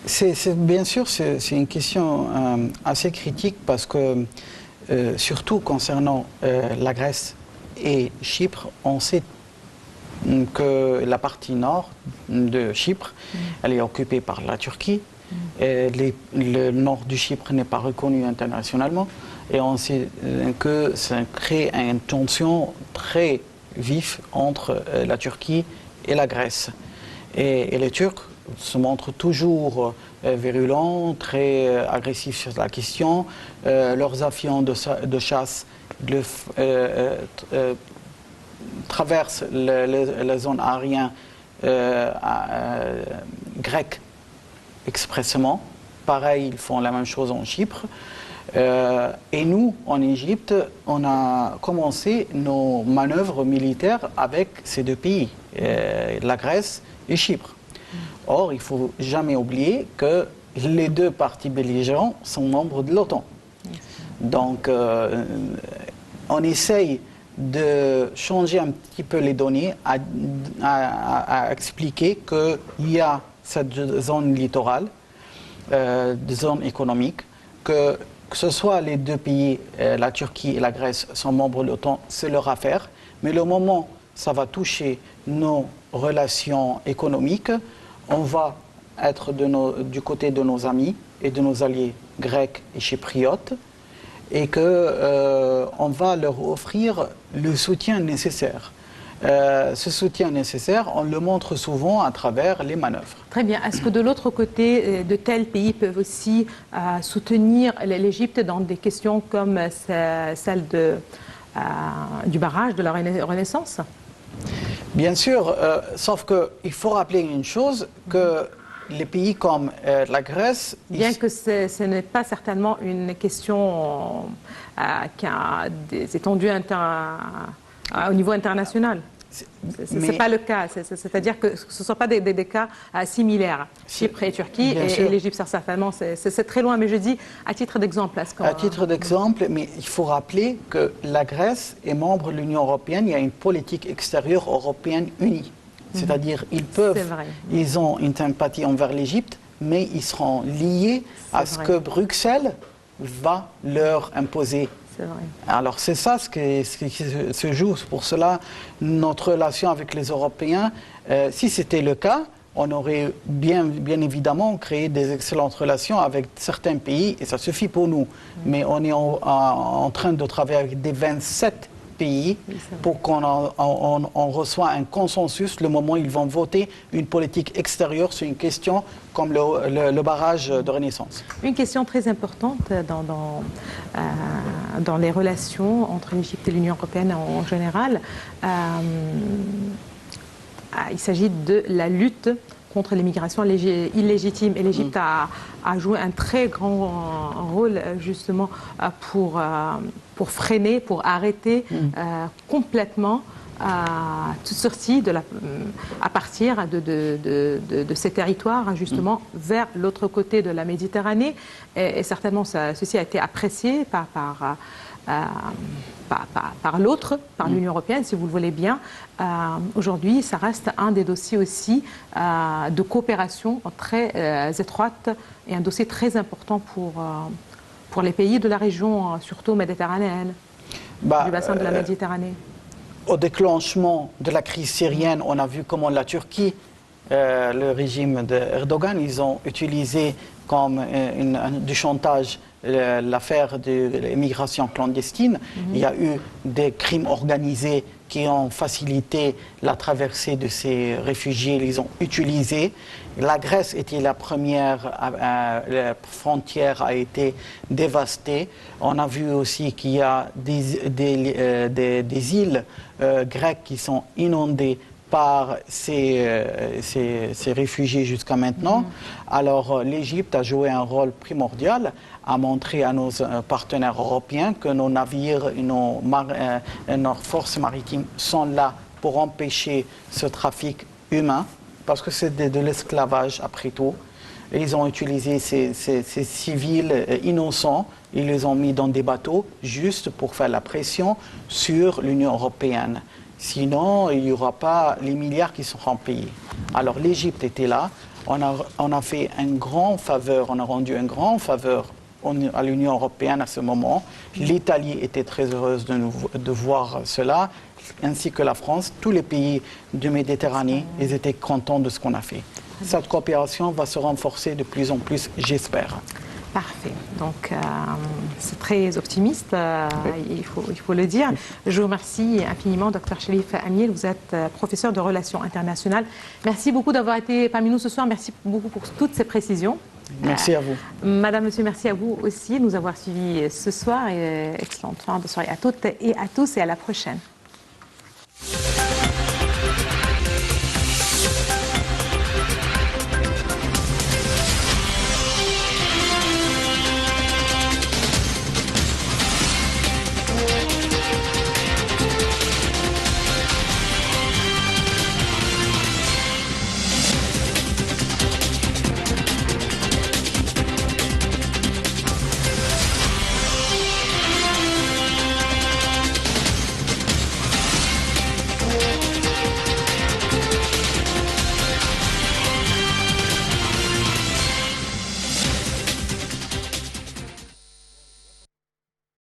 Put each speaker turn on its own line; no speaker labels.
Bien sûr, c'est une question assez critique parce que, surtout concernant la Grèce et Chypre, on sait que la partie nord de Chypre, elle est occupée par la Turquie. Et le nord du Chypre n'est pas reconnu internationalement. Et on sait que ça crée une tension très vive entre la Turquie et la Grèce. Et les Turcs se montrent toujours virulents, très agressifs sur la question. Leurs avions de chasse traversent la zone aérienne grecque expressément. Pareil, ils font la même chose en Chypre. Et nous, en Égypte, on a commencé nos manœuvres militaires avec ces deux pays, la Grèce et Chypre. Or, il ne faut jamais oublier que les deux parties belligérantes sont membres de l'OTAN. Donc, on essaye de changer un petit peu les données, à expliquer qu'il y a cette zone littorale, zone économique, que ce soit les deux pays, la Turquie et la Grèce, sont membres de l'OTAN, c'est leur affaire. Mais le moment où ça va toucher nos relations économiques, on va être du côté de nos amis et de nos alliés grecs et chypriotes, et qu'on va leur offrir le soutien nécessaire. Ce soutien nécessaire, on le montre souvent à travers les manœuvres.
Très bien. Est-ce que de l'autre côté, de tels pays peuvent aussi soutenir l'Égypte dans des questions comme celle du barrage de la Renaissance?
Bien sûr, sauf qu'il faut rappeler une chose, que les pays comme la Grèce...
Bien que ce n'est pas certainement une question qui a des étendues au niveau international. Ce n'est pas le cas, c'est-à-dire que ce ne sont pas des cas similaires. Chypre et Turquie et l'Égypte, certainement, c'est très loin, mais je dis à titre d'exemple.
À titre d'exemple, mais il faut rappeler que la Grèce est membre de l'Union européenne, il y a une politique extérieure européenne unie. C'est-à-dire ils ont une sympathie envers l'Égypte, mais ils seront liés à ce que Bruxelles va leur imposer. Alors c'est ça ce qui se joue. Pour cela, notre relation avec les Européens, si c'était le cas, on aurait bien évidemment créé des excellentes relations avec certains pays et ça suffit pour nous. Mais on est en train de travailler avec des 27 pays pour qu'on reçoit un consensus le moment où ils vont voter une politique extérieure sur une question comme le barrage de Renaissance.
Une question très importante dans les relations entre l'Égypte et l'Union européenne en général, il s'agit de la lutte contre l'immigration illégitime. Et l'Égypte a joué un très grand rôle justement pour freiner, pour arrêter complètement toute sortie à partir de ces territoires justement vers l'autre côté de la Méditerranée. Et certainement ceci a été apprécié par l'autre, par l'Union européenne, si vous le voulez bien. Aujourd'hui, ça reste un des dossiers aussi de coopération très étroite et un dossier très important pour les pays de la région, surtout méditerranéenne, du bassin de la Méditerranée.
Au déclenchement de la crise syrienne, on a vu comment la Turquie, le régime d'Erdogan, ils ont utilisé comme du chantage l'affaire de l'immigration clandestine. Il y a eu des crimes organisés qui ont facilité la traversée de ces réfugiés. Ils ont utilisé. La Grèce était la première, la frontière a été dévastée. On a vu aussi qu'il y a des îles grecques qui sont inondées par ces réfugiés jusqu'à maintenant. Alors l'Égypte a joué un rôle primordial à montrer à nos partenaires européens que nos navires et nos forces maritimes sont là pour empêcher ce trafic humain, parce que c'est de l'esclavage après tout. Et ils ont utilisé ces civils innocents, ils les ont mis dans des bateaux juste pour faire la pression sur l'Union européenne. Sinon, il n'y aura pas les milliards qui seront payés. Alors l'Égypte était là on a fait un grand faveur, on a rendu un grand faveur à l'Union européenne à ce moment. L'Italie était très heureuse de voir cela, ainsi que la France. Tous les pays de Méditerranée, ils étaient contents de ce qu'on a fait. Cette coopération va se renforcer de plus en plus, j'espère.
Parfait. Donc, c'est très optimiste, il faut le dire. Je vous remercie infiniment, Dr Cherif Amil. Vous êtes professeur de relations internationales. Merci beaucoup d'avoir été parmi nous ce soir. Merci beaucoup pour toutes ces précisions.
Merci à vous.
Madame, monsieur, merci à vous aussi de nous avoir suivis ce soir. Et excellente fin de soirée à toutes et à tous et à la prochaine.